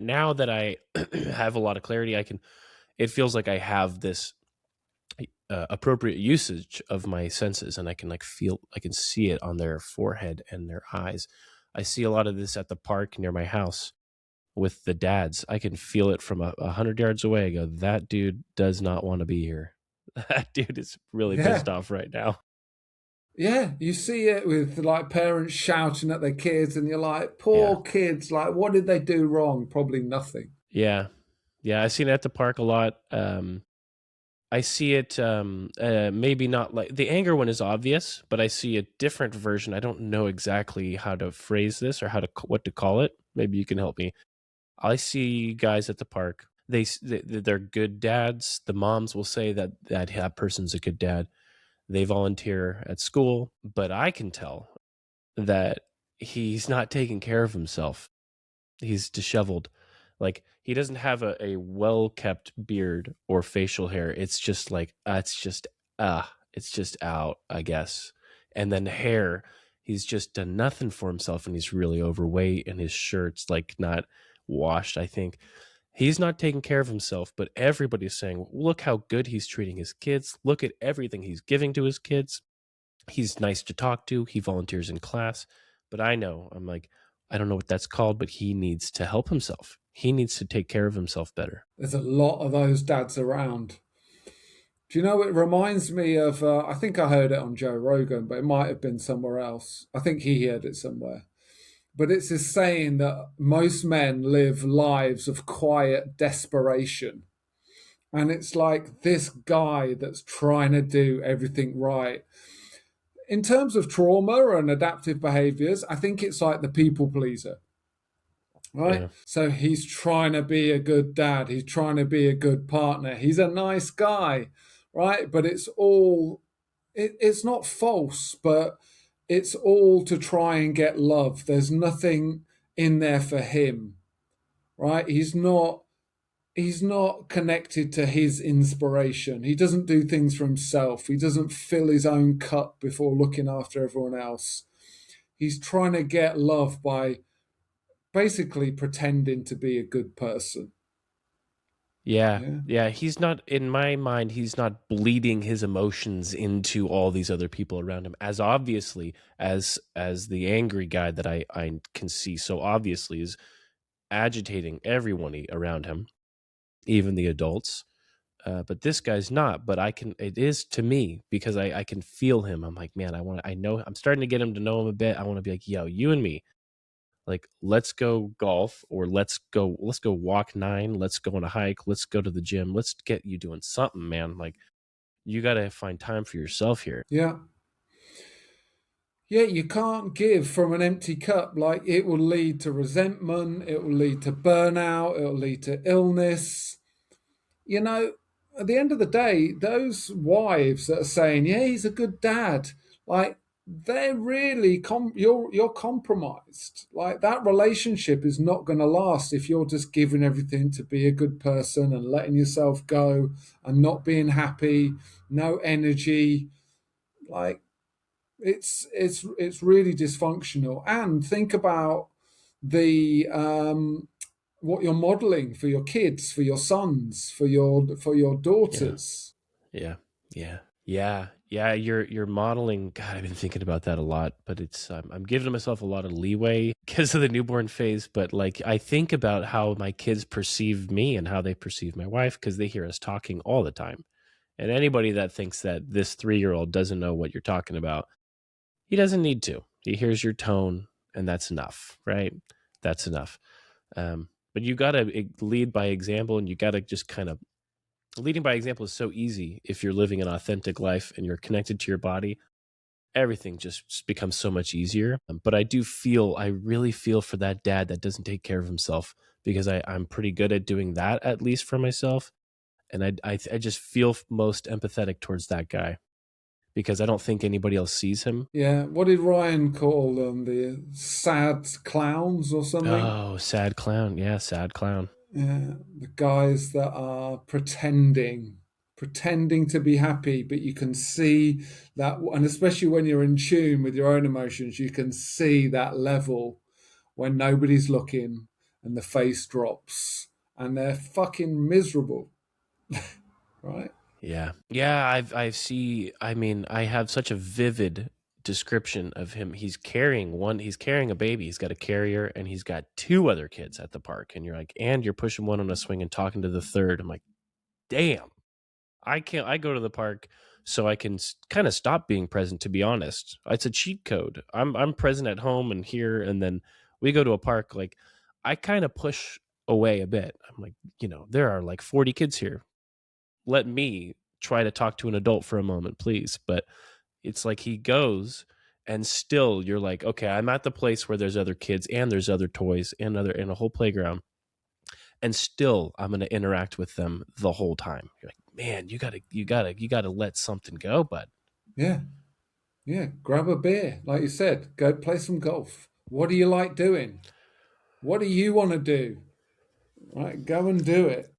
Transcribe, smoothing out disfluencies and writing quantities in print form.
Now that I have a lot of clarity, it feels like I have this appropriate usage of my senses, and I can I can see it on their forehead and their eyes. I see a lot of this at the park near my house with the dads. I can feel it from 100 yards away. I go, that dude does not want to be here. That dude is really pissed Yeah. off right now. Yeah, you see it with like parents shouting at their kids, and you're like, Yeah. poor kids, like, what did they do wrong? Probably nothing. Yeah. Yeah. I see it at the park a lot. I see it, maybe not like the anger one is obvious, but I see a different version. I don't know exactly how to phrase this or what to call it. Maybe you can help me. I see guys at the park. They're good dads. The moms will say that person's a good dad. They volunteer at school, but I can tell that he's not taking care of himself. He's disheveled. Like he doesn't have a well kept beard or facial hair. It's just like it's just out, I guess. And then hair, he's just done nothing for himself, and he's really overweight, and his shirt's like not washed, I think. He's not taking care of himself, but everybody's saying, look how good he's treating his kids. Look at everything he's giving to his kids. He's nice to talk to. He volunteers in class. But I'm like, I don't know what that's called, but he needs to help himself. He needs to take care of himself better. There's a lot of those dads around. Do you know, it reminds me of, I think I heard it on Joe Rogan, but it might have been somewhere else. I think he heard it somewhere. But it's this saying that most men live lives of quiet desperation. And it's like this guy that's trying to do everything right. In terms of trauma and adaptive behaviors, I think it's like the people pleaser, right? Yeah. So he's trying to be a good dad, he's trying to be a good partner, he's a nice guy, right? But it's not false, but it's all to try and get love. There's nothing in there for him, right? He's not connected to his inspiration. He doesn't do things for himself. He doesn't fill his own cup before looking after everyone else. He's trying to get love by basically pretending to be a good person. Yeah. Yeah. Yeah. He's not, in my mind, he's not bleeding his emotions into all these other people around him as obviously as the angry guy that I can see so obviously is agitating everyone around him, even the adults. But this guy's not. But it is to me because I can feel him. I'm like, man, I know, I'm starting to get him to know him a bit. I want to be like, yo, you and me, like, let's go golf or let's go walk 9. Let's go on a hike. Let's go to the gym. Let's get you doing something, man. Like, you got to find time for yourself here. Yeah. Yeah, you can't give from an empty cup. Like, it will lead to resentment, it will lead to burnout, it will lead to illness. You know, at the end of the day, those wives that are saying, "Yeah, he's a good dad," like they're really you're compromised. Like that relationship is not going to last if you're just giving everything to be a good person and letting yourself go and not being happy, no energy. Like it's really dysfunctional. And think about the what you're modeling for your kids, for your sons, for your Yeah. daughters. Yeah. Yeah. Yeah. Yeah. You're modeling. God, I've been thinking about that a lot, but I'm giving myself a lot of leeway because of the newborn phase. But like, I think about how my kids perceive me and how they perceive my wife because they hear us talking all the time. And anybody that thinks that this 3-year-old doesn't know what you're talking about, he doesn't need to. He hears your tone, and that's enough, right? That's enough. But you got to lead by example, and you got to just kind of leading by example is so easy if you're living an authentic life and you're connected to your body. Everything just becomes so much easier. But I really feel for that dad that doesn't take care of himself because I'm pretty good at doing that, at least for myself. And I just feel most empathetic towards that guy because I don't think anybody else sees him. Yeah, what did Ryan call them? The sad clowns or something? Oh, sad clown. Yeah, sad clown. Yeah, the guys that are pretending to be happy, but you can see that, and especially when you're in tune with your own emotions, you can see that level when nobody's looking, and the face drops and they're fucking miserable, right? Yeah. Yeah, I see. I mean, I have such a vivid description of him. He's carrying a baby. He's got a carrier and he's got two other kids at the park. And you're like, and you're pushing one on a swing and talking to the third. I'm like, damn. I go to the park so I can kind of stop being present, to be honest. It's a cheat code. I'm present at home and here, and then we go to a park. Like, I kind of push away a bit. I'm like, there are like 40 kids here. Let me try to talk to an adult for a moment, please. But it's like he goes, and still you're like, okay, I'm at the place where there's other kids and there's other toys and a whole playground, and still I'm going to interact with them the whole time. You're like, man, you gotta let something go. But Yeah, yeah. Grab a beer, like you said. Go play some golf. What do you like doing? What do you want to do? Right, go and do it.